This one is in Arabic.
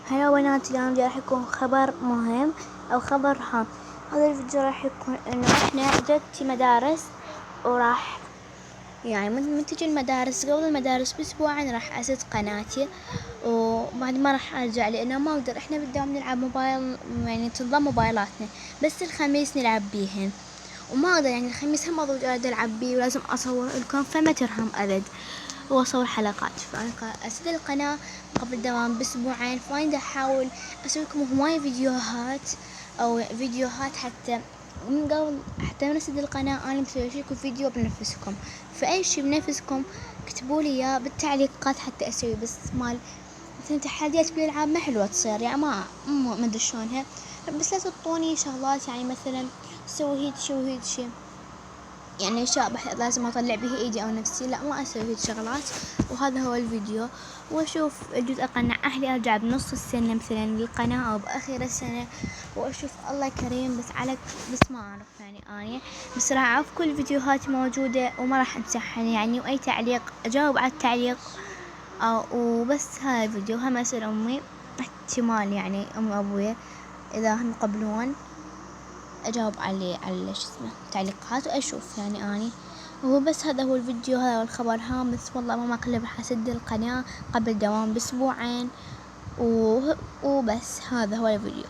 هلا بنات، اليوم راح يكون خبر مهم او خبر هام. هذا الفيديو راح يكون انه احنا جت مدارس وراح يعني من تجي المدارس قبل المدارس باسبوعين راح اسد قناتي، وبعد ما راح ارجع لانه ما اقدر. احنا بالدوام نلعب موبايل، يعني تنضم موبايلاتنا بس الخميس نلعب بيهن، وما اقدر يعني الخميس هم اضوج العب بيه ولازم اصور لكم، فما ترهم ابد واصور حلقات. فانا اسد القناة قبل دوام باسبوعين، فانا احاول اسوي لكم هواي فيديوهات او فيديوهات حتى من قبل، حتى من اسد القناة انا مسوي لكم فيديو بنفسكم. فاي شي بنفسكم اكتبوا لي اياه بالتعليقات حتى اسوي، بس مال مثلا تحديات بالالعاب ما حلوة تصير، يعني ما ادري شلونها، بس لا تعطوني شغلات يعني مثلا سوي هيك شي وهيك شي، يعني اشياء لازم اطلع بها ايدي او نفسي، لا ما اسوي هيك شغلات. وهذا هو الفيديو، واشوف الجزء اقنع اهلي ارجع بنص السنة مثلا للقناة او باخر السنة، واشوف الله كريم. بس ما اعرف يعني اني بس راح اعرف كل الفيديوهات موجودة وما راح امسحها يعني، واي تعليق اجاوب على التعليق وبس. هذا الفيديو هم اسأل امي احتمال، يعني امي وابويا اذا هم يقبلون اجاوب على شو اسمه تعليقات واشوف يعني اني. وهو بس هذا هو الفيديو، هذا هو الخبر هام. بس والله ما اقلب راح اسد القناة قبل دوام باسبوعين وبس هذا هو الفيديو.